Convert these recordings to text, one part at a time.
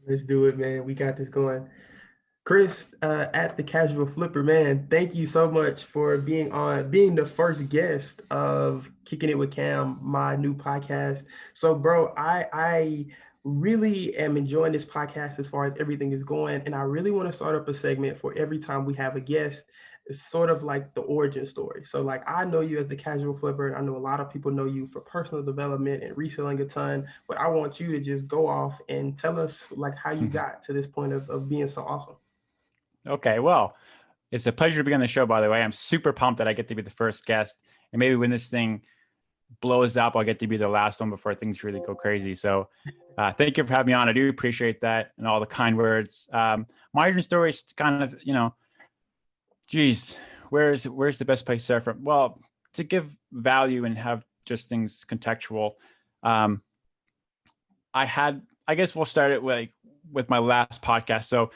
Let's do it, man. We got this going. Chris, at the Casual Flipper, man, thank you so much for being the first guest of Kicking It with Cam, my new podcast. So, bro, I really am enjoying this podcast as far as everything is going, and I really want to start up a segment for every time we have a guest. It's sort of like the origin story. So, like, I know you as the Casual Flipper. I know a lot of people know you for personal development and reselling a ton, but I want you to just go off and tell us like how you got to this point of being so awesome. Okay, well, it's a pleasure to be on the show, by the way. I'm super pumped that I get to be the first guest. And maybe when this thing blows up, I'll get to be the last one before things really go crazy. So thank you for having me on. I do appreciate that and all the kind words. My origin story is kind of, geez, where's the best place to start from? Well, to give value and have just things contextual. Um, I guess we'll start it with my last podcast. So,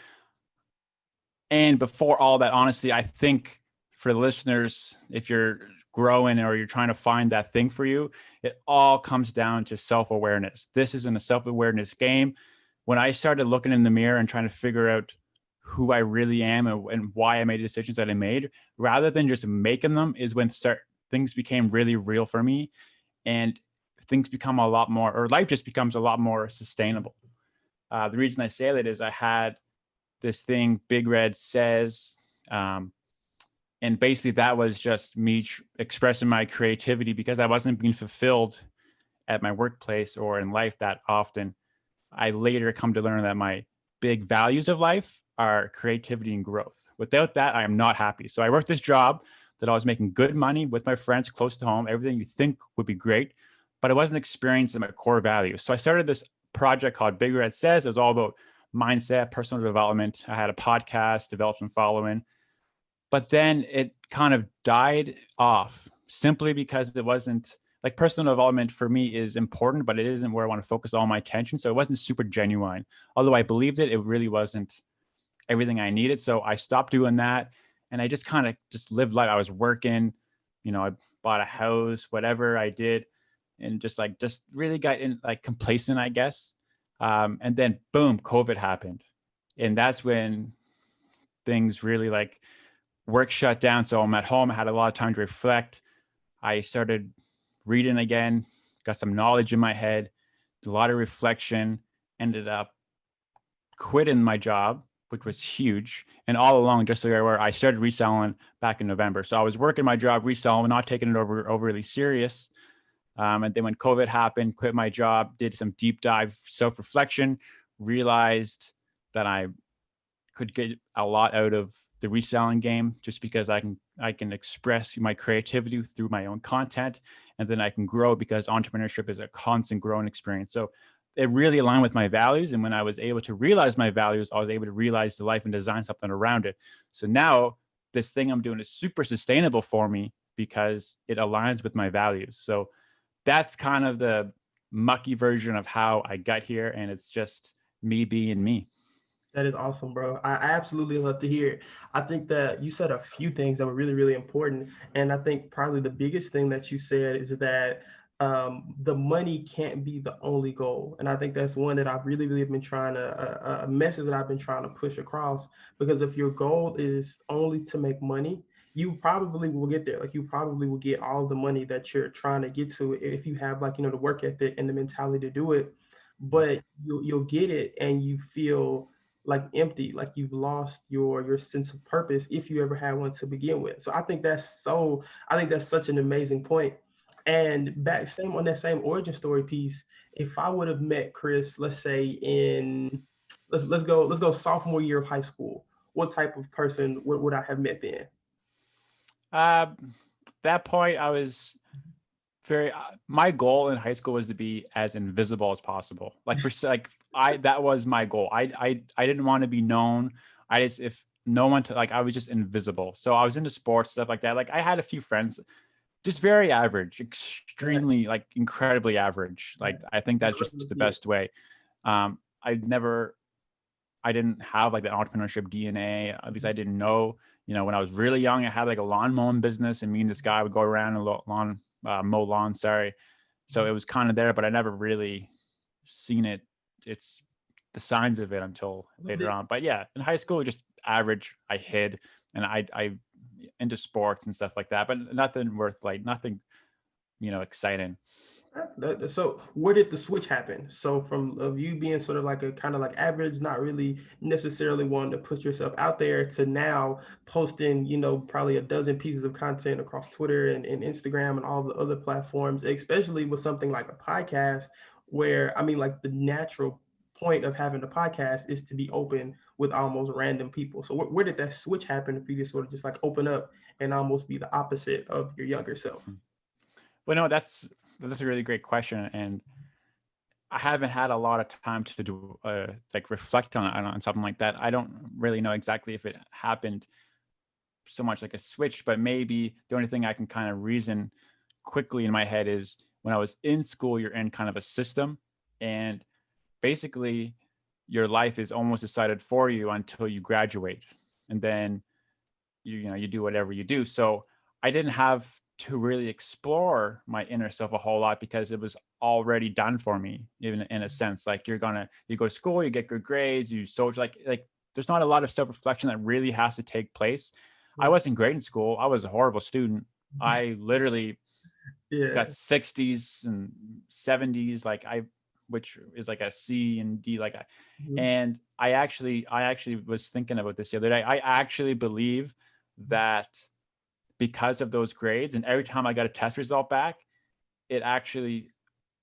and before all that, honestly, I think for the listeners, if you're growing or you're trying to find that thing for you, it all comes down to self-awareness. This isn't a self-awareness game. When I started looking in the mirror and trying to figure out who I really am and why I made the decisions that I made, rather than just making them, is when things became really real for me, and things become a lot more, or life just becomes a lot more sustainable. The reason I say that is I had this thing, Big Red Says, and basically that was just me expressing my creativity because I wasn't being fulfilled at my workplace or in life that often. I later come to learn that my big values of life are creativity and growth. Without that, I am not happy. So I worked this job that I was making good money with my friends close to home, everything you think would be great, but I wasn't experiencing my core values. So I started this project called Big Red Says. It was all about mindset, personal development. I had a podcast, developed some following, but then it kind of died off simply because it wasn't like personal development for me is important, but it isn't where I want to focus all my attention. So it wasn't super genuine. Although I believed it, it really wasn't everything I needed. So I stopped doing that. And I just kind of just lived life. I was working, I bought a house, whatever I did, and just really got in like complacent, I guess. And then boom, COVID happened. And that's when things really like work shut down. So I'm at home. I had a lot of time to reflect. I started reading again, got some knowledge in my head, a lot of reflection, ended up quitting my job, which was huge. And all along, just so you're aware, I started reselling back in November. So I was working my job, reselling, not taking it overly serious. And then when COVID happened, quit my job, did some deep dive self-reflection, realized that I could get a lot out of the reselling game just because I can express my creativity through my own content, and then I can grow because entrepreneurship is a constant growing experience. So it really aligned with my values. And when I was able to realize my values, I was able to realize the life and design something around it. So now this thing I'm doing is super sustainable for me because it aligns with my values. So that's kind of the mucky version of how I got here. And it's just me being me. That is awesome, bro. I absolutely love to hear it. I think that you said a few things that were really, really important. And I think probably the biggest thing that you said is that the money can't be the only goal. And I think that's one that I've really, really been trying to, a message that I've been trying to push across. Because if your goal is only to make money, you probably will get there. Like you probably will get all the money that you're trying to get to if you have like, the work ethic and the mentality to do it. But you'll get it and you feel like empty, like you've lost your sense of purpose if you ever had one to begin with. So I think that's such an amazing point. And back same on that same origin story piece, if I would have met Chris, let's say in let's go sophomore year of high school, what type of person would I have met then? Uh, that point, I was my goal in high school was to be as invisible as possible. That was my goal. I didn't want to be known. If no one to like, I was just invisible. So I was into sports, stuff like that. Like I had a few friends, just very average, Yeah, extremely like incredibly average. Like I think that's just the best way. I never, I didn't have like the entrepreneurship DNA. At least I didn't know. When I was really young, I had like a lawn mowing business, and me and this guy would go around and mow lawns. Sorry. So it was kind of there, but I never really seen it. It's the signs of it until later on. But yeah, in high school, just average. I hid, and I into sports and stuff like that, but nothing worth like nothing, exciting. So where did the switch happen? So from of you being sort of like a kind of like average, not really necessarily wanting to put yourself out there, to now posting, probably a dozen pieces of content across Twitter and Instagram and all the other platforms, especially with something like a podcast, where I mean, like the natural point of having a podcast is to be open with almost random people. So where did that switch happen for you to sort of just like open up and almost be the opposite of your younger self? Well, no, that's a really great question, and I haven't had a lot of time to do like reflect on something like that. I don't really know exactly if it happened so much like a switch, but maybe the only thing I can kind of reason quickly in my head is when I was in school, you're in kind of a system, and basically your life is almost decided for you until you graduate, and then you do whatever you do. So I didn't have to really explore my inner self a whole lot because it was already done for me, even in a sense. Like you go to school, you get good grades, you social, like there's not a lot of self-reflection that really has to take place. I wasn't great in school. I was a horrible student. I literally Yeah. got 60s and 70s, which is like a C and D, Mhm. and I actually was thinking about this the other day. I actually believe that because of those grades, and every time I got a test result back, it actually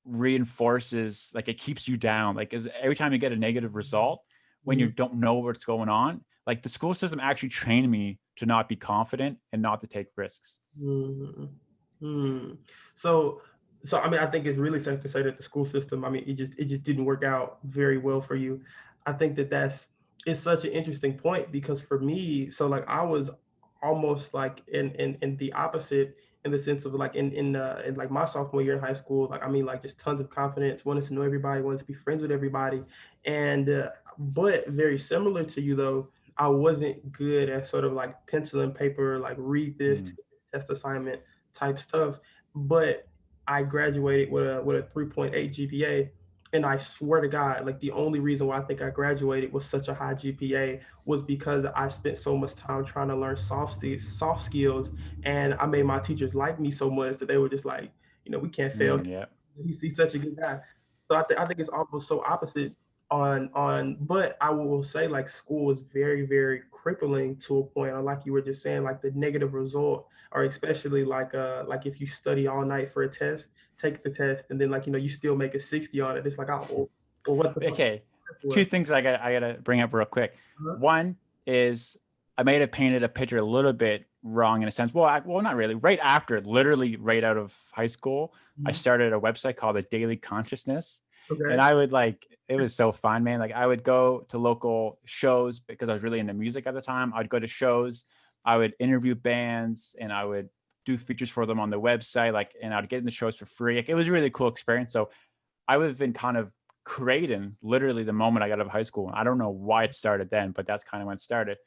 reinforces, like it keeps you down. Like every time you get a negative result, when you Mhm. don't know what's going on, like the school system actually trained me to not be confident and not to take risks. Mhm. Hmm. So, so I mean, I think it's really safe to say that the school system, I mean, it just didn't work out very well for you. I think that that's it's such an interesting point because for me, so like I was almost like in the opposite in the sense of like in like my sophomore year in high school, like I mean, like just tons of confidence, wanted to know everybody, wanted to be friends with everybody, and but very similar to you though, I wasn't good at sort of like pencil and paper, like read this Mm, test assignment type stuff. But I graduated with a 3.8 GPA. And I swear to God, like the only reason why I think I graduated with such a high GPA was because I spent so much time trying to learn soft skills, and I made my teachers like me so much that they were just like, we can't fail. yeah. He's such a good guy. So I think it's almost so opposite but I will say like school is very, very crippling to a point. Or like you were just saying, like the negative result, or especially like if you study all night for a test, take the test, and then like you still make a 60 on it. It's like, oh well what the fuck Okay, two for? things I gotta bring up real quick. Uh-huh. One is I may have painted a picture a little bit wrong in a sense. Well, not really. Right after, literally right out of high school, I Mhm. started a website called the Daily Consciousness, and Okay. I would like it was so fun, man. Like I would go to local shows because I was really into music at the time. I'd go to shows, I would interview bands, and I would do features for them on the website. And I'd get in the shows for free. Like, it was a really cool experience. So I would have been kind of creating literally the moment I got out of high school. I don't know why it started then, but that's kind of when it started.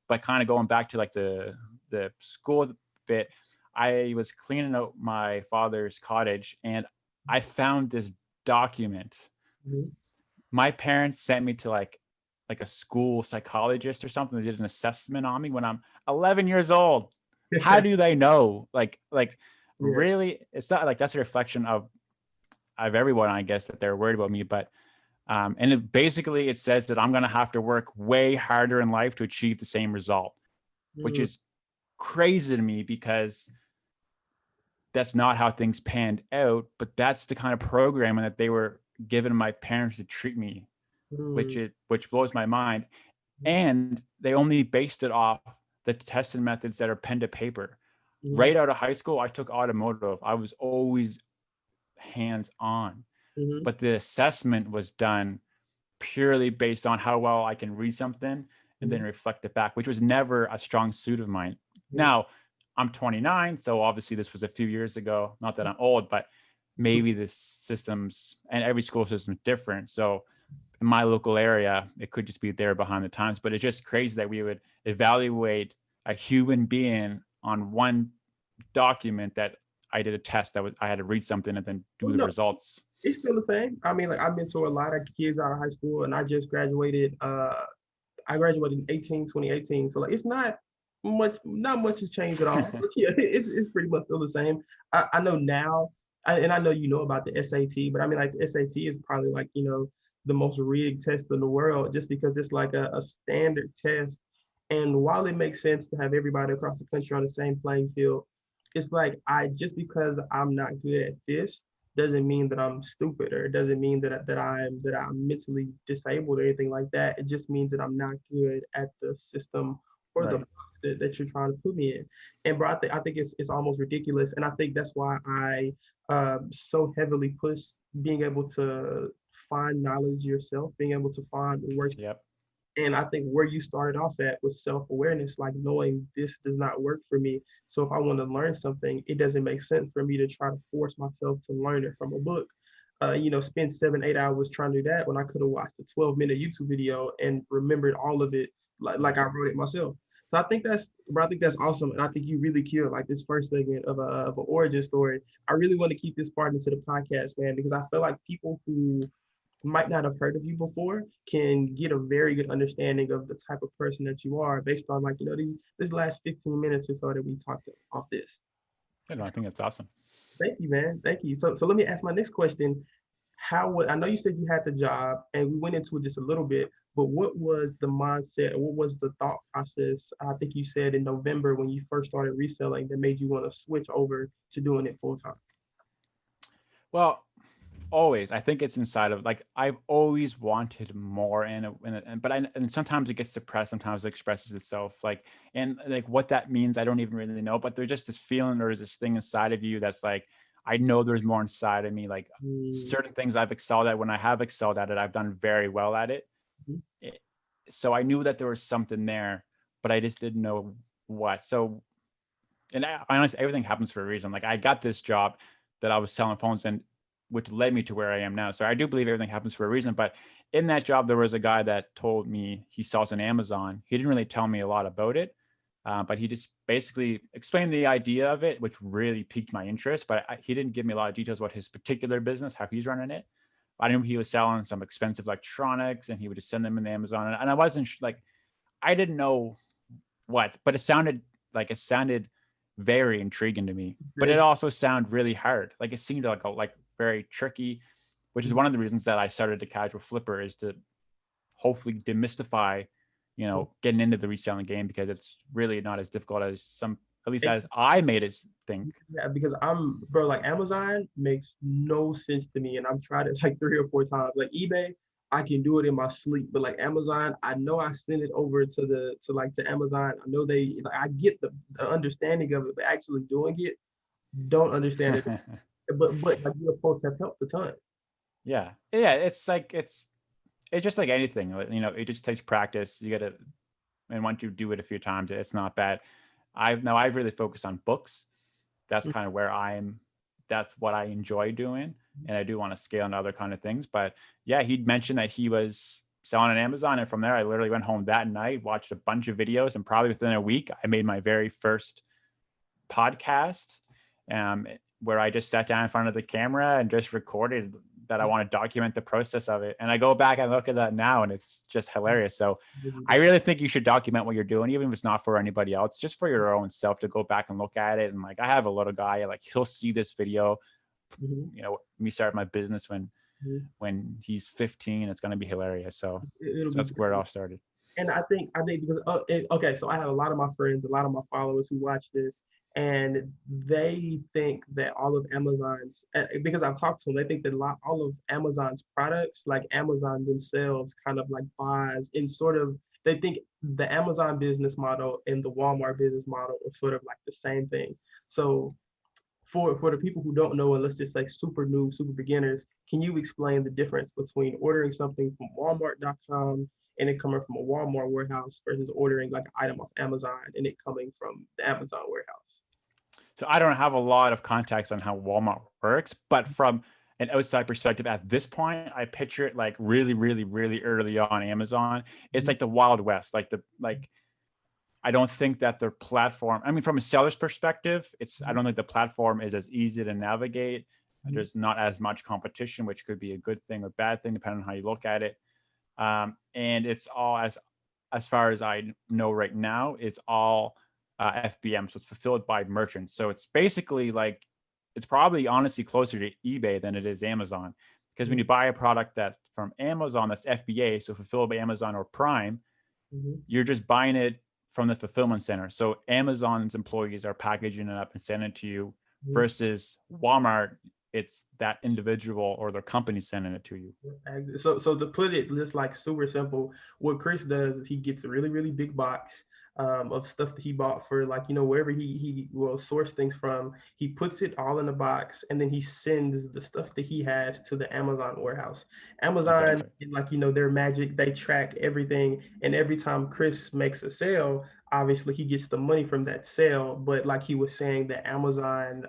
But kind of going back to like the school bit, I was cleaning out my father's cottage and I found this document. Mhm. My parents sent me to like a school psychologist or something. They did an assessment on me when I'm 11 years old. How do they know? Like Yeah. really, it's not like that's a reflection of everyone, I guess, that they're worried about me. But and basically it says that I'm going to have to work way harder in life to achieve the same result, which Mm. is crazy to me because that's not how things panned out. But that's the kind of programming that they were giving my parents to treat me, Mm. which blows my mind. And they only based it off the testing methods that are pen to paper. Mhm. Right out of high school, I took automotive. I was always hands on, Mhm. but the assessment was done purely based on how well I can read something and then Mhm. reflect it back, which was never a strong suit of mine. Mhm. Now, I'm 29, so obviously this was a few years ago. Not that I'm old, but maybe the systems and every school system is different. So in my local area, it could just be there behind the times. But it's just crazy that we would evaluate a human being on one document that I did a test I had to read something and then do Well, the no, results. It's still the same. I mean, like I mentor a lot of kids out of high school, and I just graduated. I graduated in 2018. So like it's not much has changed at all. But yeah, it's pretty much still the same. I know now, and I know you know about the SAT, but I mean like the SAT is probably like, the most rigged test in the world just because it's like a standard test. And while it makes sense to have everybody across the country on the same playing field, it's like I just because I'm not good at this doesn't mean that I'm stupid, or it doesn't mean that I'm mentally disabled or anything like that. It just means that I'm not good at the system or the Right. box that you're trying to put me in. And bro, I think it's almost ridiculous, and I think that's why I so heavily push being able to find knowledge yourself, being able to find the work. Yep. And I think where you started off at was self-awareness, like knowing this does not work for me. So if I want to learn something, it doesn't make sense for me to try to force myself to learn it from a book. Spend 7, 8 hours trying to do that when I could have watched a 12-minute YouTube video and remembered all of it like Yep. I wrote it myself. So I think that's awesome, and I think you really killed like this first segment of an origin story. I really want to keep this part into the podcast, man, because I feel like people who might not have heard of you before can get a very good understanding of the type of person that you are based on like these this last 15 minutes or so that we talked off this. You know, I think that's awesome. Thank you, man. Thank you. So let me ask my next question. How would I know you said you had the job and we went into it just a little bit, but what was the mindset or what was the thought process? I think you said in November when you first started reselling that made you want to switch over to doing it full time. Well, always. I think it's inside of like I've always wanted more, and sometimes it gets suppressed. Sometimes it expresses itself. And like what that means, I don't even really know. But there's just this feeling or this thing inside of you that's like I know there's more inside of me. Like Mm-hmm. certain things I've excelled at. When I have excelled at it, I've done very well at it. It- so I knew that there was something there, but I just didn't know what. So, and honestly, everything happens for a reason. Like I got this job that I was selling phones, and which led me to where I am now. So I do believe everything happens for a reason. But in that job, there was a guy that told me he sells on Amazon. He didn't really tell me a lot about it, but he just basically explained the idea of it, which really piqued my interest. But he didn't give me a lot of details about his particular business, how he's running it. I knew he was selling some expensive electronics, and he would just send them in Amazon. And I wasn't like, I didn't know what, but it sounded very intriguing to me. But it Very also sounded really hard. Like it seemed like very tricky, which is one of the reasons that I started the Casual Flipper is to hopefully demystify, getting into the reselling game because it's really not as difficult as at least as I made it think. Yeah, because bro, like Amazon makes no sense to me, and I've tried it like 3 or 4 times. Like eBay, I can do it in my sleep, but like Amazon, I know I send it over to Amazon. I know like, I get the understanding of it, but actually doing it, don't understand it. But like your posts have helped a ton. Yeah. It's just like anything. It just takes practice. You gotta, and once you do it a few times, it's not bad. I've really focused on books. That's kind of where that's what I enjoy doing. And I do want to scale into other kind of things. But yeah, he'd mentioned that he was selling on Amazon. And from there, I literally went home that night, watched a bunch of videos, and probably within a week, I made my very first podcast, where I just sat down in front of the camera and just recorded that I want to document the process of it. And I go back and look at that now, and it's just hilarious. So I really think you should document what you're doing, even if it's not for anybody else, just for your own self to go back and look at it. And like, I have a little guy, like he'll see this video, Mhm, me start my business mhm. when he's 15, it's going to be hilarious. So, It'll so be that's where it great. all started. And I think because okay, so I have a lot of my friends, a lot of my followers who watch this, and they think that all of Amazon's because I've talked to them, they think that all of Amazon's products, like Amazon themselves, kind of like buys in sort of. They think the Amazon business model and the Walmart business model are sort of like the same thing. So for the people who don't know, and let's just say super new, super beginners, can you explain the difference between ordering something from Walmart.com and it coming from a Walmart warehouse versus ordering like an item off Amazon and it coming from the Amazon warehouse? So I don't have a lot of context on how Walmart works, but from an outside perspective at this point, I picture it like really, really, really early on Amazon. It's Mhm, like the Wild West, like I don't think that their platform, I mean, from a seller's perspective, I mhm, don't think the platform is as easy to navigate. There's not as much competition, which could be a good thing or bad thing, depending on how you look at it. And it's all, as far as I know right now, it's all FBM. So it's fulfilled by merchants. So it's basically like, it's probably honestly closer to eBay than it is Amazon. Because when you buy a product that from Amazon that's FBA, so fulfilled by Amazon or Prime, you're just buying it from the fulfillment center. So Amazon's employees are packaging it up and sending it to you, versus Walmart, it's that individual or their company sending it to you. So to put it just like super simple, what Chris does is he gets a really, really big box of stuff that he bought for, like, wherever he will source things from. He puts it all in a box, and then he sends the stuff that he has to the Amazon warehouse. Amazon, Exactly. like, their magic, they track everything. And every time Chris makes a sale, obviously he gets the money from that sale. But like he was saying, the Amazon,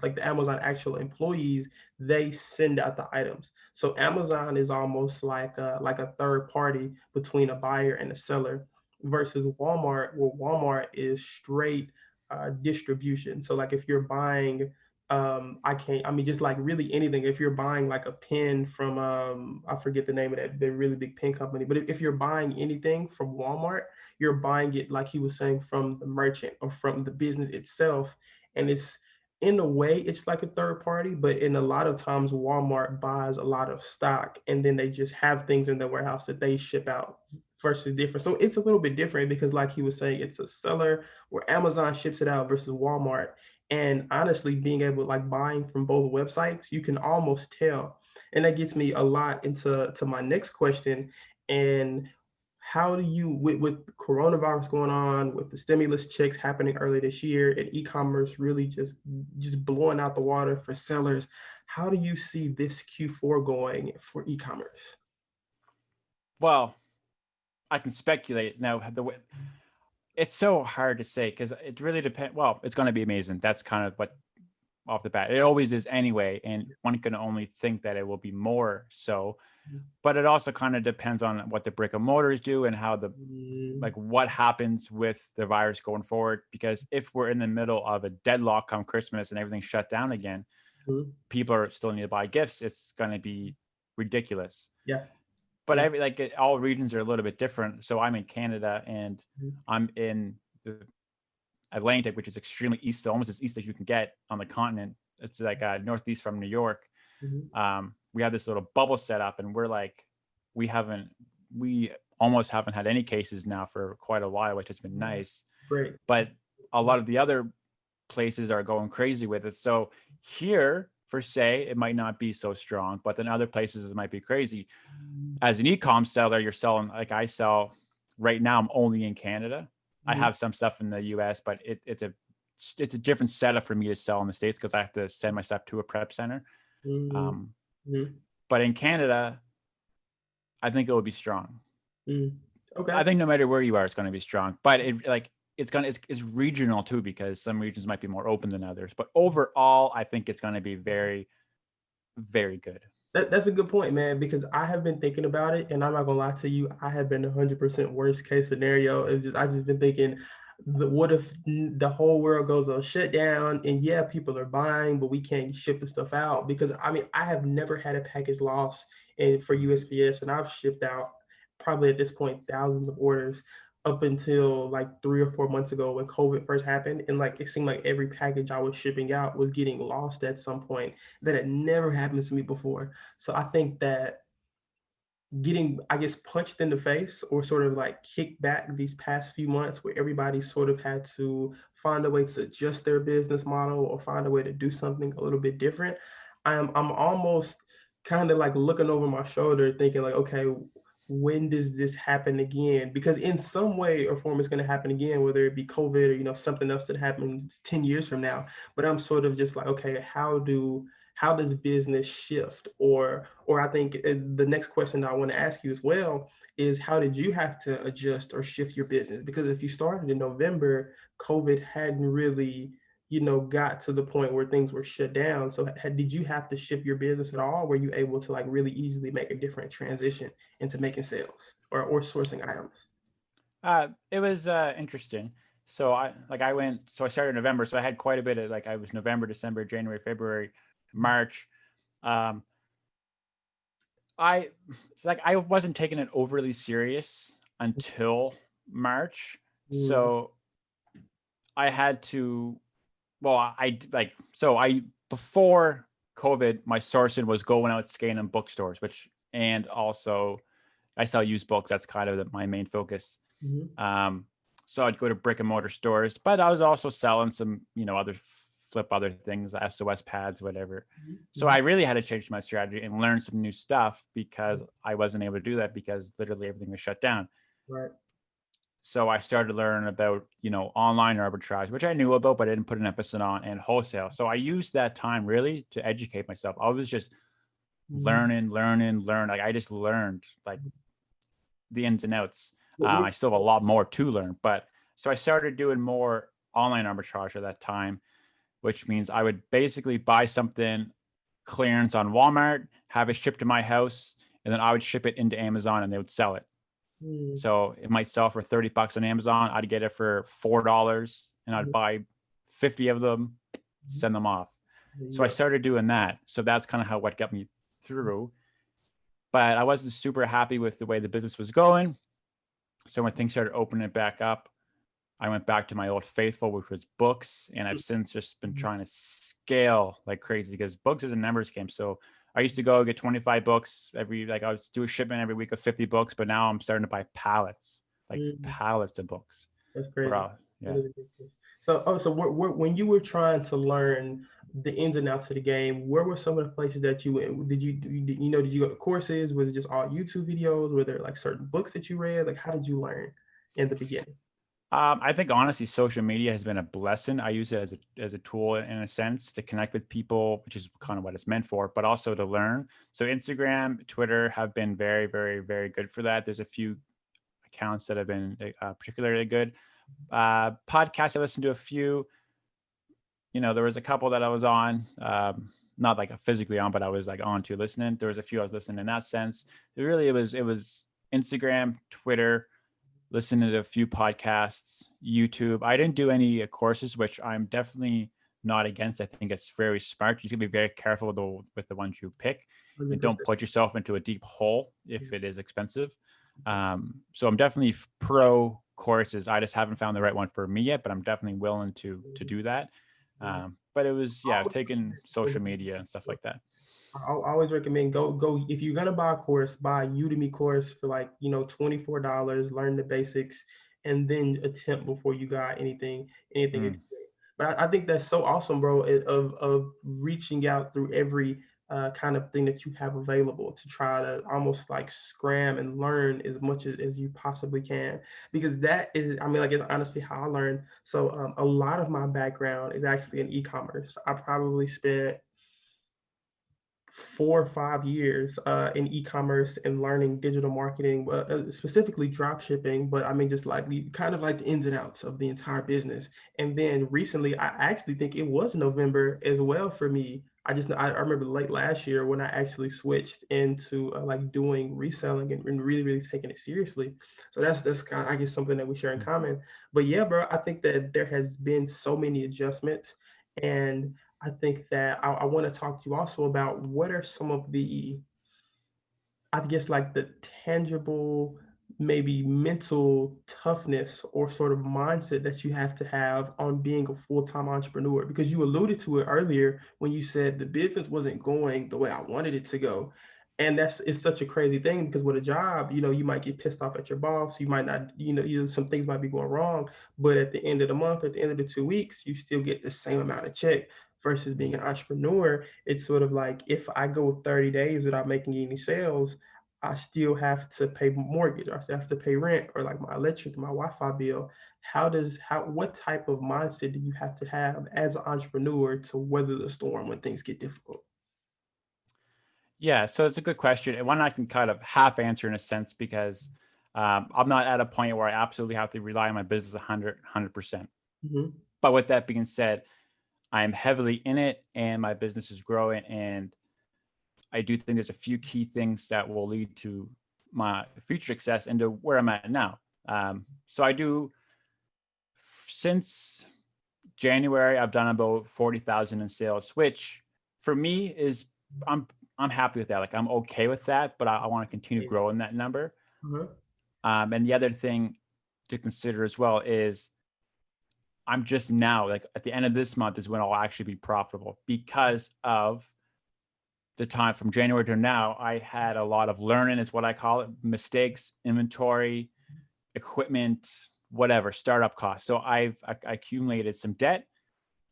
like the Amazon actual employees, they send out the items. So Amazon is almost like a third party between a buyer and a seller, versus Walmart. Well, Walmart is straight distribution. So like if you're buying, I mean, just like really anything. If you're buying like a pen from, I forget the name of that, the really big pen company, but if you're buying anything from Walmart, you're buying it, like he was saying, from the merchant or from the business itself. And it's, in a way, it's like a third party, but in a lot of times Walmart buys a lot of stock, and then they just have things in their warehouse that they ship out, versus different. So it's a little bit different, because like he was saying, it's a seller where Amazon ships it out versus Walmart. And honestly, being able, like, buying from both websites, you can almost tell. And that gets me a lot into my next question. And how do you, with coronavirus going on, with the stimulus checks happening early this year, and e-commerce really just blowing out the water for sellers, how do you see this Q4 going for e-commerce? Well, I can speculate now. It's so hard to say because it really depends. Well, it's going to be amazing. That's kind of what, off the bat, it always is anyway. And one can only think that it will be more so. But it also kind of depends on what the brick and mortars do and how like what happens with the virus going forward. Because if we're in the middle of a deadlock come Christmas and everything's shut down again, people are still need to buy gifts. It's going to be ridiculous. Yeah. But all regions are a little bit different. So I'm in Canada and I'm in the Atlantic, which is extremely east, so almost as east as you can get on the continent. It's like northeast from New York. We have this little bubble set up, and we're like, we almost haven't had any cases now for quite a while, which has been nice. Great. But a lot of the other places are going crazy with it. So here, per se, it might not be so strong, but then other places it might be crazy. As an e-com seller, you're selling, like I sell right now, I'm only in Canada. I have some stuff in the US, but it's a different setup for me to sell in the States because I have to send my stuff to a prep center. But in Canada, I think it will be strong. Okay. I think no matter where you are, it's going to be strong. But it's regional too, because some regions might be more open than others. But overall, I think it's going to be very, very good. That's a good point, man, because I have been thinking about it, and I'm not gonna lie to you, I have been 100% worst case scenario. I just been thinking, what if the whole world goes on shutdown, and yeah, people are buying, but we can't ship the stuff out? Because I mean, I have never had a package loss for USPS, and I've shipped out probably at this point thousands of orders up until like 3 or 4 months ago when COVID first happened. And like it seemed like every package I was shipping out was getting lost at some point. That had never happened to me before. So I think that getting, I guess, punched in the face or sort of like kicked back these past few months, where everybody sort of had to find a way to adjust their business model or find a way to do something a little bit different. I'm almost kind of like looking over my shoulder thinking like, okay, when does this happen again? Because in some way or form it's going to happen again, whether it be COVID or something else that happens 10 years from now. But I'm sort of just like, okay, how does business shift? Or I think the next question I want to ask you as well is, how did you have to adjust or shift your business? Because if you started in November, COVID hadn't really got to the point where things were shut down. So did you have to shift your business at all? Were you able to like really easily make a different transition into making sales or sourcing items? It was interesting. So I started in November. So I had quite a bit of, like, I was November, December, January, February, March. Um, it's like I wasn't taking it overly serious until March. Mm, So I had to, well, I like, so I, before COVID, my sourcing was going out scanning bookstores, and also I sell used books. That's kind of my main focus. mhm, Um, so I'd go to brick and mortar stores, but I was also selling some, other flip other things, SOS pads, whatever. mhm, So I mhm. really had to change my strategy and learn some new stuff because I wasn't able to do that because literally everything was shut down. Right. So I started learning about, online arbitrage, which I knew about, but I didn't put an emphasis on, and wholesale. So I used that time really to educate myself. I was just Mhm. learn. Like I just learned like the ins and outs. What- I still have a lot more to learn, but so I started doing more online arbitrage at that time, which means I would basically buy something clearance on Walmart, have it shipped to my house, and then I would ship it into Amazon and they would sell it. mm, So it might sell for $30 on Amazon. I'd get it for $4 and I'd mhm, buy 50 of them, mhm. send them off. So I Yeah. started doing that. So that's kind of what got me through. But I wasn't super happy with the way the business was going. So when things started opening it back up, I went back to my old faithful, which was books. And I've since just been Mhm. trying to scale like crazy because books is a numbers game. So I used to go get 25 books like I would do a shipment every week of 50 books, but now I'm starting to buy like Mhm. pallets of books. That's crazy. Bro, That yeah. is ridiculous. So, so when you were trying to learn the ins and outs of the game, where were some of the places that you went? Did you go to courses? Was it just all YouTube videos? Were there like certain books that you read? Like, how did you learn in the beginning? I think honestly, social media has been a blessing. I use it as a tool in a sense to connect with people, which is kind of what it's meant for, but also to learn. So Instagram, Twitter have been very, very, very good for that. There's a few accounts that have been particularly good. Podcasts, I listened to a few. There was a couple that I was on, not like physically on, but I was like on to listening. There was a few I was listening in that sense. It was Instagram, Twitter, listening to a few podcasts, YouTube. I didn't do any courses, which I'm definitely not against. I think it's very smart. You just gotta be very careful with the ones you pick, and don't 100%. put yourself into a deep hole if it is expensive. So I'm definitely pro courses. I just haven't found the right one for me yet, but I'm definitely willing to do that. But it was, yeah, taking social media and stuff like that. I always recommend go if you're gonna buy a course, buy a Udemy course for like $24, learn the basics, and then attempt before you got anything. Mm. But I think that's so awesome, bro, of reaching out through every kind of thing that you have available to try to almost like scram and learn as much as you possibly can. Because that is, I mean, like, it's honestly how I learned. So a lot of my background is actually in e-commerce. I probably spent 4 or 5 years in e-commerce and learning digital marketing, specifically drop shipping. But I mean, just like kind of like the ins and outs of the entire business. And then recently, I actually think it was November as well for me. I remember late last year when I actually switched into like doing reselling and really really taking it seriously. So that's kind of, I guess, something that we share in common. But yeah, bro, I think that there has been so many adjustments, and I think that I want to talk to you also about what are some of the, I guess, like the tangible, maybe mental toughness or sort of mindset that you have to have on being a full-time entrepreneur. Because you alluded to it earlier when you said the business wasn't going the way I wanted it to go. And it's such a crazy thing because with a job, you might get pissed off at your boss. You might not, some things might be going wrong, but at the end of the month, at the end of the 2 weeks, you still get the same amount of check. Versus being an entrepreneur, it's sort of like if I go 30 days without making any sales, I still have to pay mortgage, or I still have to pay rent, or like my electric, my Wi-Fi bill. What type of mindset do you have to have as an entrepreneur to weather the storm when things get difficult? Yeah, so it's a good question, and one I can kind of half answer in a sense because I'm not at a point where I absolutely have to rely on my business 100%. Mm-hmm. But with that being said, I'm heavily in it and my business is growing. And I do think there's a few key things that will lead to my future success and to where I'm at now. So I do, since January, I've done about 40,000 in sales, which for me is I'm I'm happy with that. Like I'm okay with that, but I want to continue Yeah. growing that number. Uh-huh. And the other thing to consider as well is I'm just now, like at the end of this month is when I'll actually be profitable because of the time from January to now. I had a lot of learning, is what I call it, mistakes, inventory, equipment, whatever, startup costs. So I accumulated some debt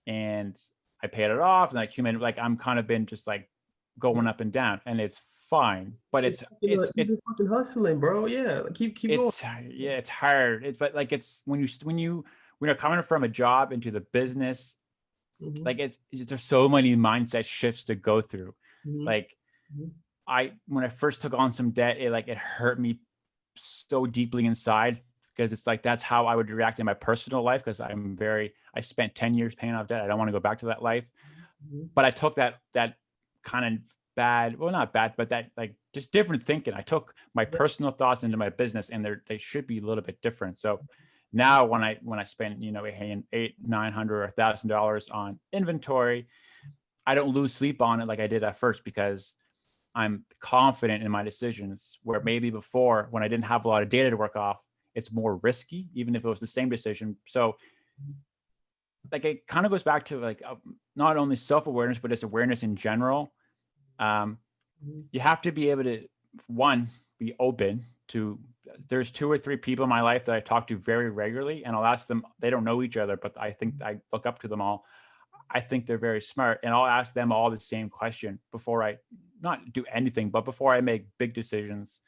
and I paid it off, and I accumulated, like I'm kind of been just like going up and down, and it's fine, but Yeah, keep it fucking hustling, bro. Yeah, like, keep going. it's yeah, it's hard. It's but like it's when you're coming from a job into the business, like Hmm. there's so many mindset shifts to go through. Hmm. Like I when I first took on some debt, it hurt me so deeply inside because it's like that's how I would react in my personal life because I spent 10 years paying off debt. I don't want to go back to that life. Hmm. But I took that kind of bad, well, not bad, but that like just different thinking. I took my personal thoughts into my business, and they should be a little bit different. So now when I spend eight, $900 or $1,000 on inventory, I don't lose sleep on it like I did at first because I'm confident in my decisions. Where maybe before, when I didn't have a lot of data to work off, it's more risky, even if it was the same decision. So like it kind of goes back to like not only self-awareness but it's awareness in general. um, you have to be able to, one, be open to, there's two or three people in my life that I talk to very regularly, and I'll ask them, they don't know each other, but I think I look up to them all. I think they're very smart, and I'll ask them all the same question before I not do anything, but before I make big decisions.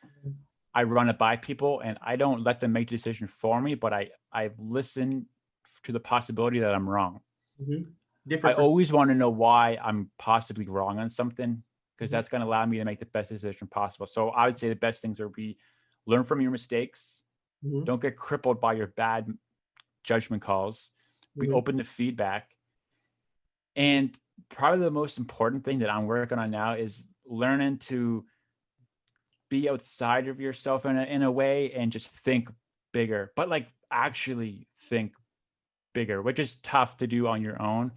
I run it by people, and I don't let them make the decision for me, but I listen to the possibility that I'm wrong. Hmm. I Different always want to know why I'm possibly wrong on something, because perspective. that's going to allow me to make the best decision possible. So I would say the best things are be learn from your mistakes. Hmm. Don't get crippled by your bad judgment calls. Be Hmm. open to feedback. Hmm. And probably the most important thing that I'm working on now is learning to be outside of yourself in a way and just think bigger, but like actually think bigger, which is tough to do on your own.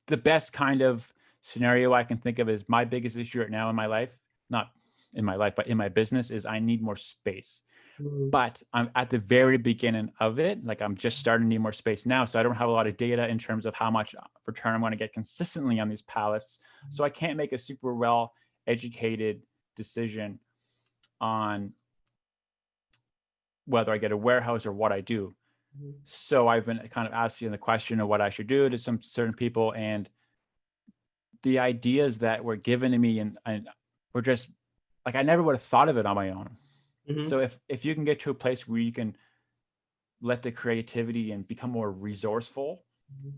The best kind of scenario I can think of is my biggest issue right now in my life, not in my life, but in my business, is I need more space. Hmm. But I'm at the very beginning of it. Like I'm just starting to need more space now. So I don't have a lot of data in terms of how much return I'm going to get consistently on these pallets. So I can't make a super well educated decision on whether I get a warehouse or what I do. So I've been kind of asking the question of what I should do to some certain people, and the ideas that were given to me and were just like I never would have thought of it on my own. Hmm. So if you can get to a place where you can let the creativity and become more resourceful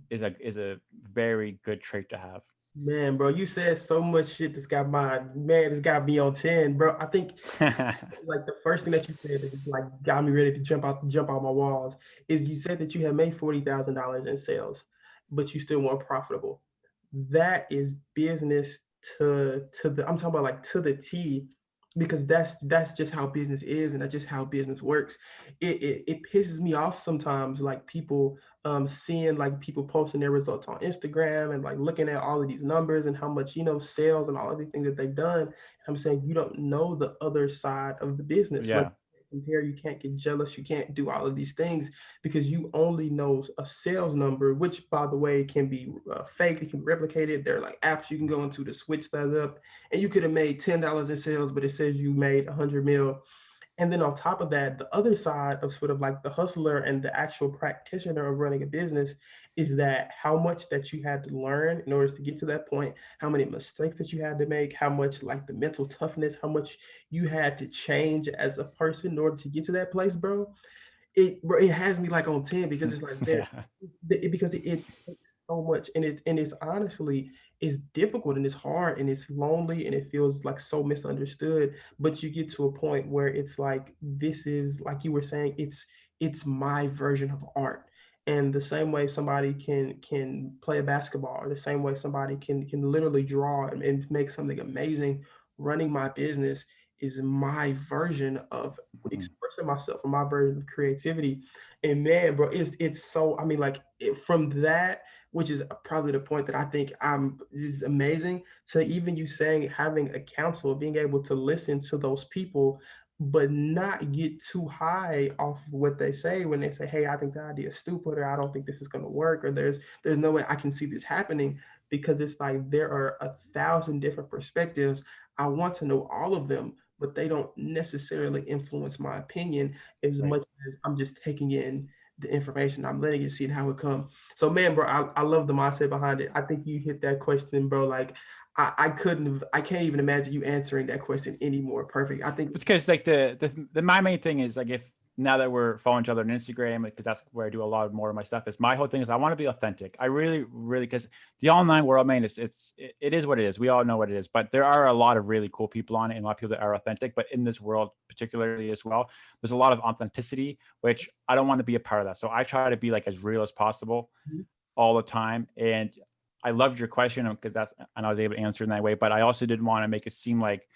is a very good trait to have. Man, bro, you said so much shit that's got my man, it's got me on 10, bro. I think like the first thing that you said that like got me ready to jump out my walls is you said that you had made $40,000 in sales, but you still weren't profitable. That is business to the I'm talking about like to the T, because that's just how business is, and that's just how business works. It pisses me off sometimes, like people seeing like people posting their results on Instagram and like looking at all of these numbers and how much sales and all everything that they've done. I'm saying you don't know the other side of the business. Like Yeah. compare, you can't get jealous, you can't do all of these things because you only know a sales number, which by the way can be fake, it can be replicated. There are like apps you can go into to switch that up, and you could have made $10 in sales, but it says you made 100 mil. And then on top of that, the other side of sort of like the hustler and the actual practitioner of running a business is that how much that you had to learn in order to get to that point, how many mistakes that you had to make, how much like the mental toughness, how much you had to change as a person in order to get to that place, bro. It has me like on 10 because it's like there Yeah. because it takes so much, and it's honestly it's difficult and it's hard and it's lonely and it feels like so misunderstood, but you get to a point where it's like this is like you were saying, it's my version of art. And the same way somebody can play a basketball, or the same way somebody can literally draw and make something amazing, running my business is my version of expressing myself and my version of creativity. And man, bro, it's so I mean, like from that. which is probably the point that I think is amazing. So even you saying having a counsel, being able to listen to those people, but not get too high off of what they say when they say, "Hey, I think the idea is stupid," or "I don't think this is going to work," or "There's no way I can see this happening," because it's like there are 1,000 different perspectives. I want to know all of them, but they don't necessarily influence my opinion as Right. much as I'm just taking in the information. I'm letting it see it how it comes. So man, bro, I love the mindset behind it. I think you hit that question, bro. Like I can't even imagine you answering that question any more perfect. I think Because like the my main thing is like, if now that we're following each other on Instagram, because that's where I do a lot more of my stuff, is my whole thing is I want to be authentic. I really, really, because the online world, man, it is what it is. We all know what it is, but there are a lot of really cool people on it and a lot of people that are authentic. But in this world, particularly as well, there's a lot of authenticity, which I don't want to be a part of that. So I try to be like as real as possible all the time. And I loved your question because and I was able to answer in that way. But I also didn't want to make it seem like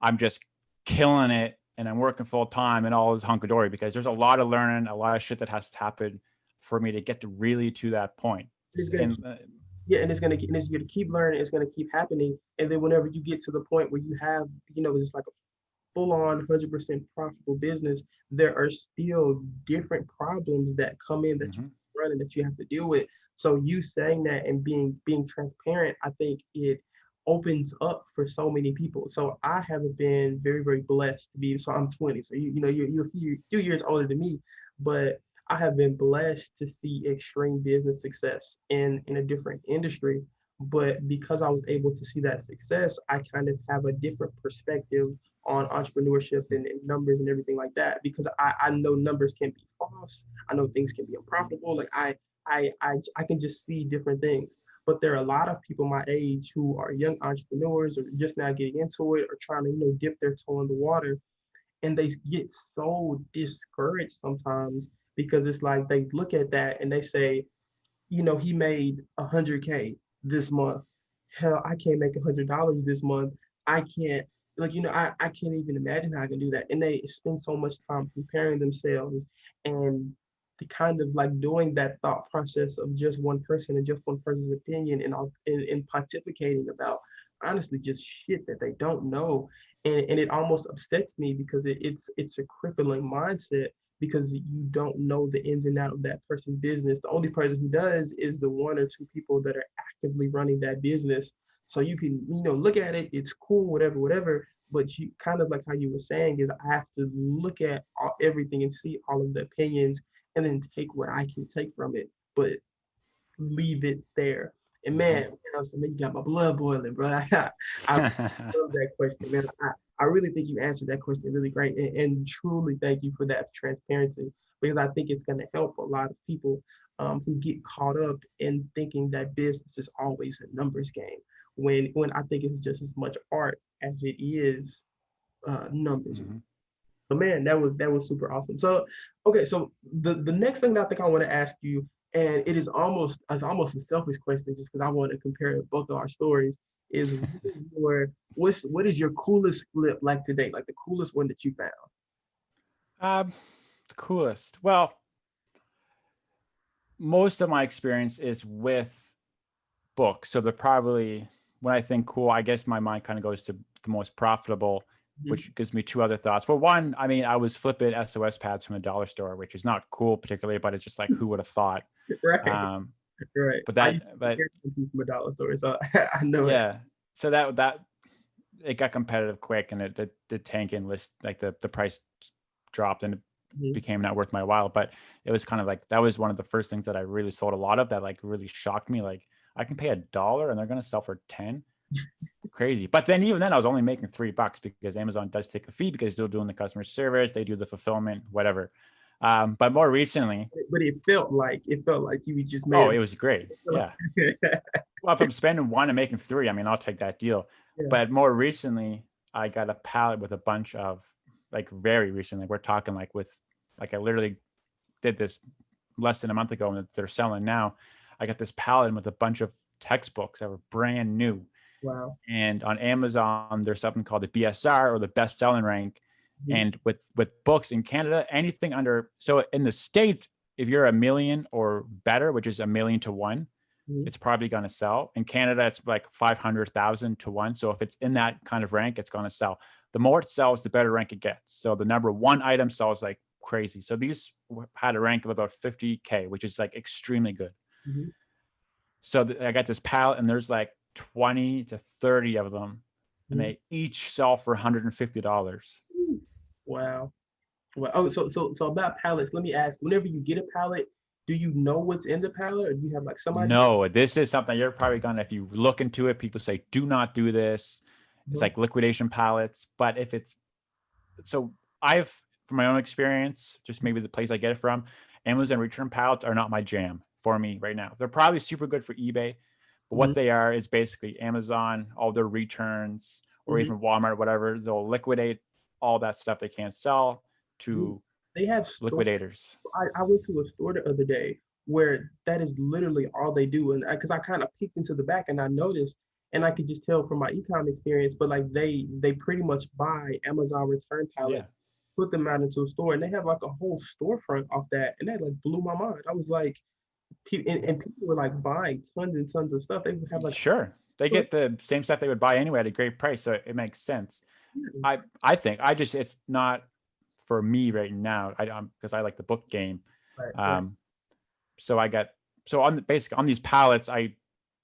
I'm just killing it and I'm working full time and all is hunky dory, because there's a lot of learning, a lot of shit that has to happen for me to get to really to that point. it's gonna And keep, yeah, and it's gonna keep learning. It's gonna keep happening, and then whenever you get to the point where you have, it's like a full on 100% profitable business, there are still different problems that come in that you mm-hmm, run and that you have to deal with. So you saying that and being transparent, I think it opens up for so many people. So I have been very, very blessed to be. So I'm 20. So you're a few years older than me, but I have been blessed to see extreme business success in a different industry. But because I was able to see that success, I kind of have a different perspective on entrepreneurship and numbers and everything like that, because I know numbers can be false. I know things can be unprofitable. Like I can just see different things. But there are a lot of people my age who are young entrepreneurs or just now getting into it or trying to, dip their toe in the water, and they get so discouraged sometimes because it's like they look at that and they say, he made 100K this month. Hell, I can't make $100 this month. I can't, I can't even imagine how I can do that. And they spend so much time comparing themselves and the kind of like doing that thought process of just one person and just one person's opinion and pontificating about honestly just shit that they don't know. And it almost upsets me because it's a crippling mindset because you don't know the ins and outs of that person's business. The only person who does is the one or two people that are actively running that business. So you can, look at it, it's cool, whatever, whatever. But you kind of like how you were saying is I have to look at everything and see all of the opinions and then take what I can take from it, but leave it there. And mm-hmm. man, so man, you got my blood boiling, bro. I love that question, man. I really think you answered that question really great, and truly thank you for that transparency because I think it's going to help a lot of people who get caught up in thinking that business is always a numbers game when I think it's just as much art as it is numbers. Mm-hmm. So man, that was super awesome. So okay, so the next thing that I think I want to ask you, and it's almost a selfish question just because I want to compare both of our stories, is what is your coolest flip like today? Like the coolest one that you found? The coolest. Well, most of my experience is with books. So they're probably, when I think cool, I guess my mind kind of goes to the most profitable, Mhm. which gives me two other thoughts. But one, I mean, I was flipping SOS pads from a dollar store, which is not cool particularly, but it's just like, who would have thought? Right, Um, right. but I used that, to but hear something from a dollar store, so I know it. yeah, so that it got competitive quick, and the tank and list, like the price dropped and it Mhm. became not worth my while. But it was kind of like, that was one of the first things that I really sold a lot of, that like really shocked me. Like, I can pay $1 and they're going to sell for 10. Crazy. But then even then I was only making $3 because Amazon does take a fee because they're doing the customer service, they do the fulfillment, whatever. But more recently, But it felt like you just made oh, it. it was great. Yeah. Well, if I'm spending one and making three, I mean, I'll take that deal. Yeah. But more recently, I got a pallet with a bunch of, like, very recently, we're talking like with, like, I literally did this less than a month ago and they're selling now. I got this pallet with a bunch of textbooks that were brand new. Wow. And on Amazon, there's something called the BSR, or the best selling rank. Mhm. And with books in Canada, anything under, so in the States, if you're a million or better, which is a million to one, Mhm. it's probably going to sell. In Canada, it's like 500,000 to 1. So if it's in that kind of rank, it's going to sell. The more it sells, the better rank it gets. So the number one item sells like crazy. So these had a rank of about 50K, which is like extremely good. Mhm. So I got this pallet and there's like 20 to 30 of them, and Mhm. they each sell for $150. Wow. Well, oh, so about pallets, let me ask, whenever you get a pallet, do you know what's in the pallet, or do you have like some idea? No, this is something you're probably going to, if you look into it, people say, do not do this. It's Mhm. like liquidation pallets. But if it's, so I've, from my own experience, just maybe the place I get it from, Amazon return pallets are not my jam for me right now. They're probably super good for eBay, but what Mhm. they are is basically Amazon, all their returns, or Mhm. even Walmart, whatever. They'll liquidate all that stuff they can't sell Mhm. to They have stores. liquidators. I went to a store the other day where that is literally all they do, and because I kind of peeked into the back and I noticed, and I could just tell from my ecom experience, but like they pretty much buy Amazon return Yeah. pallets, put them out into a store, and they have like a whole storefront off that, and that like blew my mind. I was like, and people were like buying tons and tons of stuff. They would have like, Sure. They get the same stuff they would buy anyway at a great price. So it makes sense. I think it's not for me right now. Because I like the book game. right, right. Um, so I got, so on basically on these pallets, I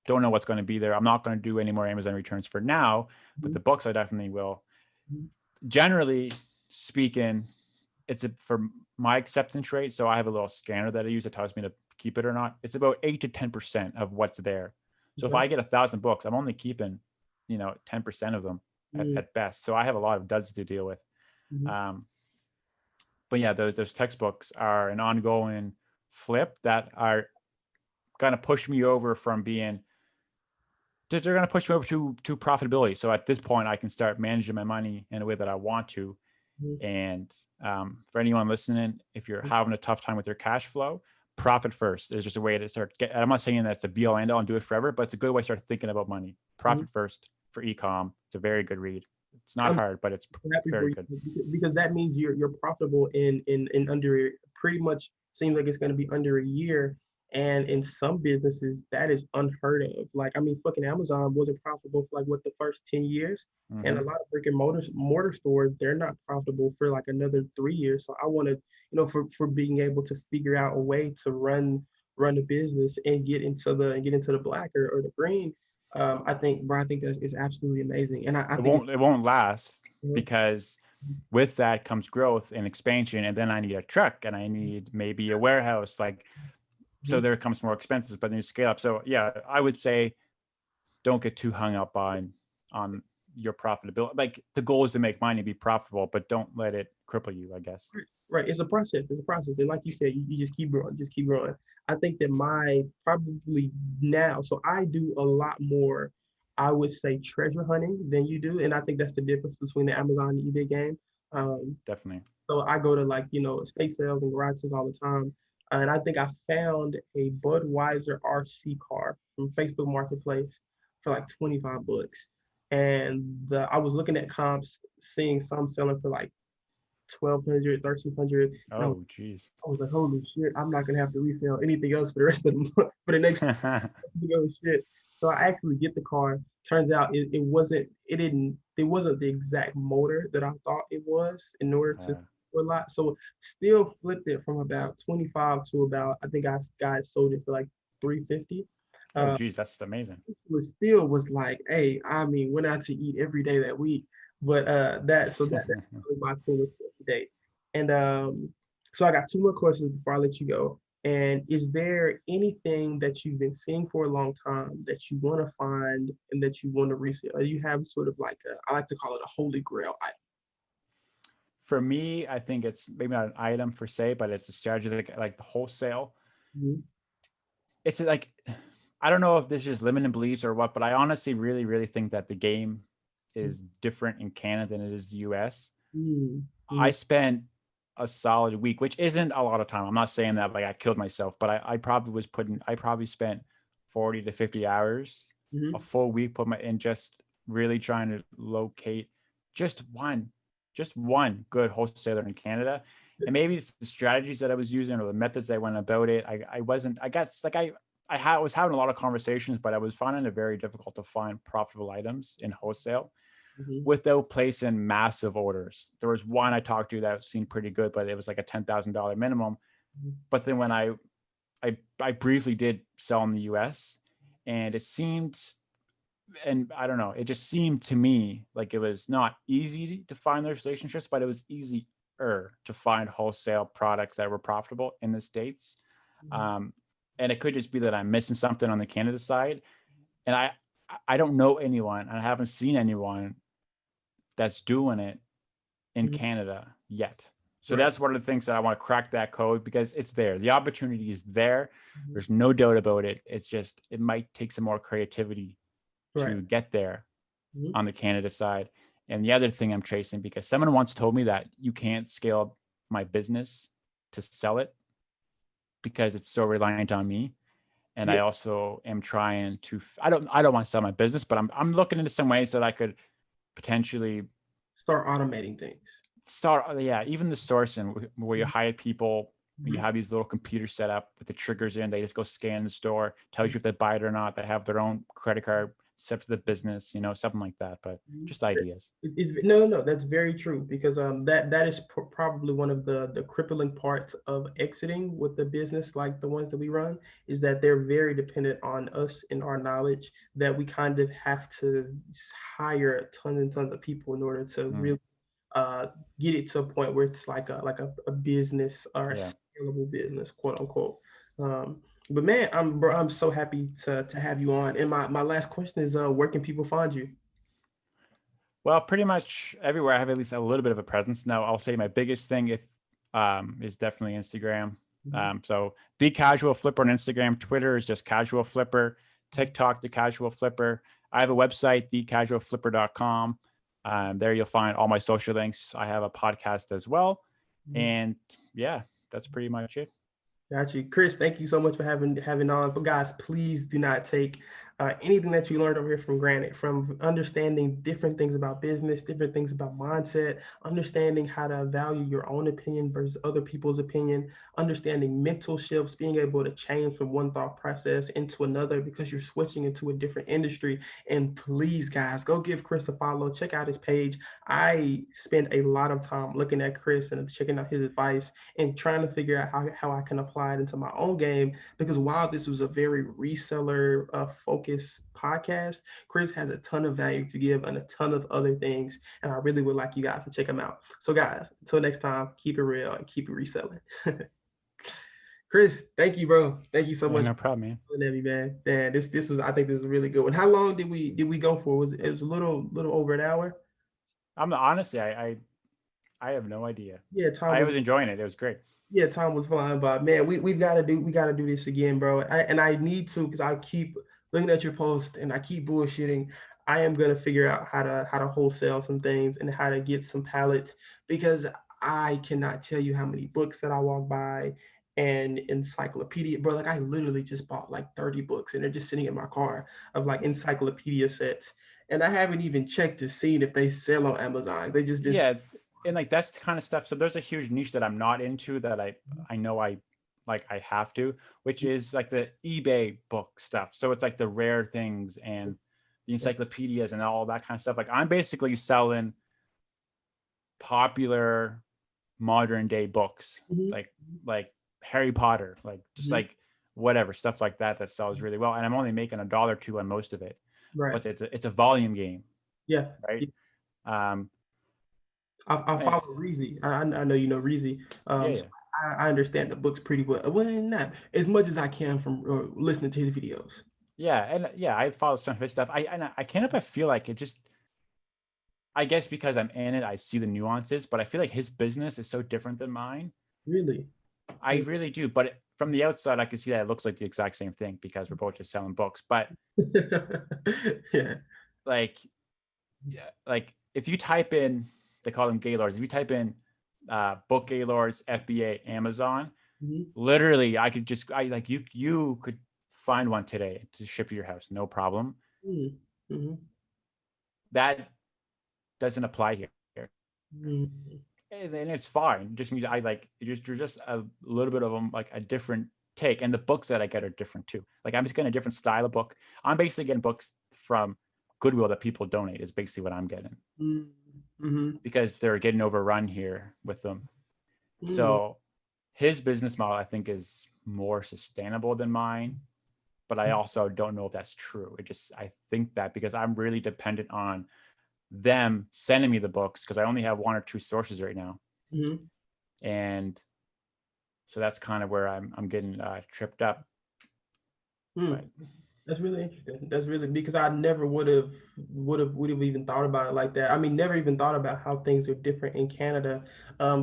don't know what's going to be there. I'm not going to do any more Amazon returns for now, but Mhm. the books I definitely will. Mhm. Generally speaking, for my acceptance rate. So I have a little scanner that I use that tells me to keep it or not. It's about 8 to 10% of what's there. So if Okay. I get 1,000 books, I'm only keeping, 10% of them Mhm. at best. So I have a lot of duds to deal with. Mhm. Um, but yeah, those textbooks are an ongoing flip that are going to push me over from being, they're going to push me over to profitability. So at this point, I can start managing my money in a way that I want to. Mhm. And for anyone listening, if you're having a tough time with your cash flow, profit first is just a way to start. I'm not saying that's a be all end all and do it forever, but it's a good way to start thinking about money. Mhm. Profit first for ecom. It's a very good read. It's not I'm hard, but it's happy for very you good. because that means you're profitable in under pretty much seems like it's going to be under a year. And in some businesses, that is unheard of. Like, I mean, fucking Amazon wasn't profitable for like what the first 10 years. And a Mm-hmm. lot of brick and mortar stores, they're not profitable for like another 3 years. So I wanted, for being able to figure out a way to run a business and get into the black or the green. I think, bro, I think that is absolutely amazing. And I It think won't last it's because with that comes growth and expansion, and then I need a truck and I need maybe a warehouse. Like, so Mhm. there comes more expenses, but then you scale up. So yeah, I would say don't get too hung up on your profitability. Like, the goal is to make money, be profitable, but don't let it cripple you, I guess. Right. It's a process. It's a process. And like you said, you just keep growing, just keep growing. I think that my probably now, so I do a lot more, I would say, treasure hunting than you do. And I think that's the difference between the Amazon and eBay game. Um, Definitely. so I go to like, estate sales and garage sales all the time. And I think I found a Budweiser RC car from Facebook Marketplace for like 25 bucks. And I was looking at comps, seeing some selling for like 1,200, 1,300. And Oh, geez. I was like, holy shit, I'm not gonna have to resell anything else for the rest of the month for the next shit. So I actually get the car. Turns out it wasn't the exact motor that I thought it was in order to for a lot. So still flipped it from about 25 to about, I think I guys sold it for like 350. Oh, Uh geez, that's amazing. was like, hey, I mean, went out to eat every day that week. But that's really my coolest stuff today. And so I got two more questions before I let you go. And is there anything that you've been seeing for a long time that you want to find and that you want to resell? Or you have sort of like I like to call it a holy grail item. For me, I think it's maybe not an item per se, but it's a strategy like the wholesale. Mhm. It's like, I don't know if this is just limiting beliefs or what, but I honestly really, really think that the game is different in Canada than it is the US. Mhm. I Mhm. spent a solid week, which isn't a lot of time. I'm not saying that like I killed myself, but I probably spent 40 to 50 hours, a Mhm. full week in just really trying to locate just one, just one good wholesaler in Canada. And maybe it's the strategies that I was using or the methods I went about it. I wasn't, I got like, was having a lot of conversations, but I was finding it very difficult to find profitable items in wholesale Mhm. without placing massive orders. There was one I talked to that seemed pretty good, but it was like a $10,000 minimum. Mhm. But then when I briefly did sell in the US, and it seemed, and I don't know, it just seemed to me like it was not easy to find those relationships, but it was easier to find wholesale products that were profitable in the States. Mhm. Um, and it could just be that I'm missing something on the Canada side. And I don't know anyone, and I haven't seen anyone that's doing it in Mhm. Canada yet. So Right. that's one of the things that I want to crack that code, because it's there. The opportunity is there. Mhm. There's no doubt about it. It's just, it might take some more creativity Right. to get there Mhm. on the Canada side. And the other thing I'm chasing, because someone once told me that you can't scale my business to sell it because it's so reliant on me. And I Yeah. also am trying to, I don't want to sell my business, but I'm looking into some ways that I could potentially Start automating things. start, yeah, even the sourcing where you Mhm. hire people, you Mhm. have these little computers set up with the triggers in, they just go scan the store, tells you if they buy it or not, they have their own credit card set to the business, something like that. But Mhm. just ideas. No, no, no. That's very true because that is probably one of the crippling parts of exiting with the business like the ones that we run is that they're very dependent on us and our knowledge that we kind of have to hire tons and tons of people in order to Mm, really uh, get it to a point where it's like a business or a yeah. scalable business, quote unquote. Um, but man, I'm so happy to have you on. And my last question is, where can people find you? Well, pretty much everywhere I have at least a little bit of a presence. Now, I'll say my biggest thing if is definitely Instagram. Mhm. So the Casual Flipper on Instagram. Twitter is just Casual Flipper. TikTok, the Casual Flipper. I have a website, thecasualflipper.com. There you'll find all my social links. I have a podcast as well. Mhm. And yeah, that's pretty much it. Got you, Chris. Thank you so much for having on. But guys, please do not take anything that you learned over here from granted. From understanding different things about business, different things about mindset, understanding how to value your own opinion versus other people's opinion, understanding mental shifts, being able to change from one thought process into another because you're switching into a different industry. And please, guys, go give Chris a follow. Check out his page. I spend a lot of time looking at Chris and checking out his advice and trying to figure out how I can apply it into my own game. Because while this was a very reseller focused podcast, Chris has a ton of value to give and a ton of other things. And I really would like you guys to check him out. So, guys, until next time, keep it real and keep it reselling. Chris, thank you, bro. Thank you so Yeah, much no for problem, man. doing that, man. Man, this was I think this was really good. And how long did we go for? It was a little over an hour? I'm honestly, I have no idea. Yeah, time I was was enjoying it. It was great. Yeah, time was flying by. Man, we gotta do this again, bro. I need to because I keep looking at your post and I keep bullshitting. I am gonna figure out how to wholesale some things and how to get some pallets because I cannot tell you how many books that I walk by and encyclopedia, bro. Like I literally just bought like 30 books and they're just sitting in my car of like encyclopedia sets. And I haven't even checked to see if they sell on Amazon. They just been Yeah, and like that's the kind of stuff. So there's a huge niche that I'm not into that I know I have to, which is like the eBay book stuff. So it's like the rare things and the encyclopedias and all that kind of stuff. Like I'm basically selling popular modern day books, Mhm, like like Harry Potter, like just mhm, like whatever stuff like that that sells really well. And I'm only making $1 or $2 on most of it, right. but it's a volume game, Yeah. right? Um, I and follow Reezy. I know you know Reezy. yeah, So yeah. I understand the books pretty well. Well, not as much as I can from listening to his videos. Yeah, and yeah, I follow some of his stuff. I can't help but feel like it just. I guess because I'm in it, I see the nuances, but I feel like his business is so different than mine. Really. I really do, but from the outside, I can see that it looks like the exact same thing because we're both just selling books. But Yeah. like, yeah, like if you type in, they call them Gaylords. If you type in book Gaylords, FBA, Amazon, Mhm. literally, I like you could find one today to ship to your house, no problem. Mhm. Mhm. That doesn't apply here. Mhm. And it's fine. It just means I like you're just a little bit of like a different take. And the books that I get are different too. Like I'm just getting a different style of book. I'm basically getting books from Goodwill that people donate is basically what I'm getting, Mm-hmm. because they're getting overrun here with them. So his business model, I think, is more sustainable than mine, but I also don't know if that's true. I think that because I'm really dependent on them sending me the books, because I only have one or two sources right now. Mm-hmm. And so that's kind of where I'm getting tripped up. But That's really interesting. That's really, because I never would have even thought about it like that. I mean, never even thought about how things are different in Canada,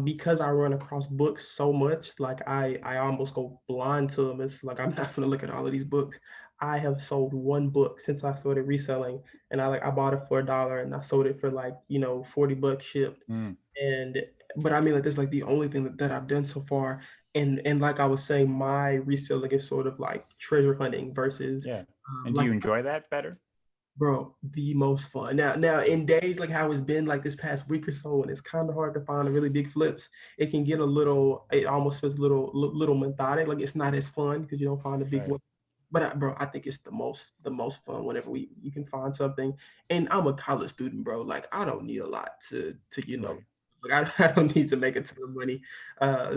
because I run across books so much. Like I almost go blind to them. It's like I'm not gonna look at all of these books. I have sold one book since I started reselling, and I bought it for $1 and I sold it for like $40 shipped. And but I mean, like, that's like the only thing that I've done so far. And like I was saying, my reselling is sort of like treasure hunting versus yeah. And do like, you enjoy that better? bro, the most fun. Now in days like how it's been like this past week or so, and it's kind of hard to find the really big flips, it can get a little, it almost feels a little methodic. Like it's not as fun because you don't find the big Right. one. But bro, I think it's the most fun whenever you can find something. And I'm a college student, bro. Like I don't need a lot to Right. like I don't need to make a ton of money.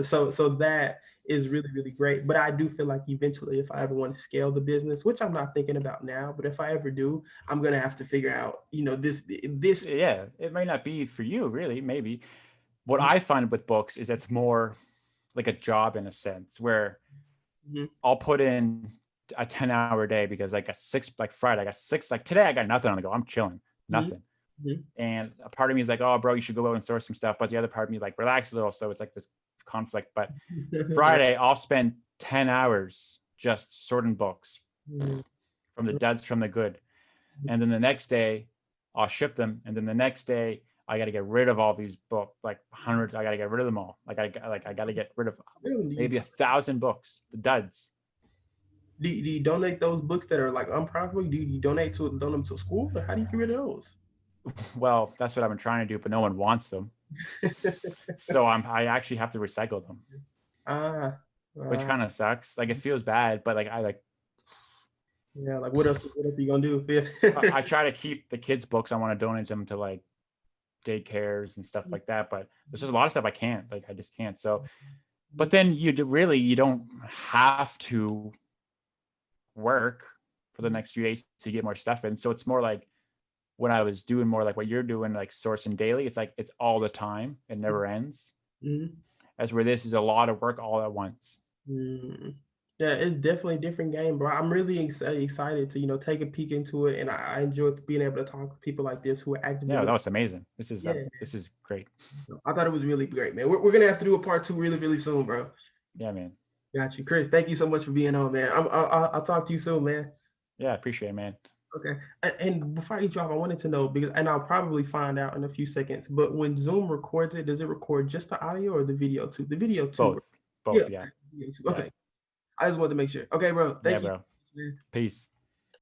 So that is really, really great. But I do feel like eventually, if I ever want to scale the business, which I'm not thinking about now, but if I ever do, I'm gonna have to figure out, this. Yeah, it might not be for you, really, maybe. What I find with books is it's more like a job in a sense, where Mhm, I'll put in a 10-hour day because I got six, like Friday, I got six, like today I got nothing on the go. I'm chilling, mhm, nothing. mhm. And a part of me is like, oh, bro, you should go out and source some stuff. But the other part of me, like, relax a little. So it's like this conflict. But Right. Friday, I'll spend 10 hours just sorting books Mhm, from the duds, from the good. And then the next day, I'll ship them. And then the next day, I got to get rid of all these books, like hundreds. I got to get rid of them all. I got to get rid of really, maybe 1,000 books, the duds. do you donate those books that are like unprofitable? Do you donate them to school, or how do you get rid of those? Well, that's what I've been trying to do, but no one wants them. So I actually have to recycle them, ah, which ah, kind of sucks. Like it feels bad, but yeah. Like what else are you gonna do? Yeah. I try to keep the kids' books. I want to donate them to like daycares and stuff like that. But there's just a lot of stuff I can't. Like I just can't. So, but then you don't have to work for the next few days to get more stuff in. So it's more like when I was doing more like what you're doing, like sourcing daily. It's like it's all the time. It never ends. Mhm. As where this is a lot of work all at once. Mm. Yeah, it's definitely a different game, bro. I'm really excited to, take a peek into it, and I enjoy being able to talk to people like this who are actively Yeah, that looking. was amazing. Yeah, This is great. I thought it was really great, man. We're gonna have to do a part two really, really soon, bro. Yeah, man. Got you, Chris. Thank you so much for being on, man. I'll talk to you soon, man. Yeah, I appreciate it, man. Okay. And before I get you off, I wanted to know, because, and I'll probably find out in a few seconds, but when Zoom records it, does it record just the audio or the video too? The video too. Both. Yeah. Both, yeah. Video too. Yeah. Okay. I just wanted to make sure. Okay, bro. Yeah, Thank you. bro. Man. Peace.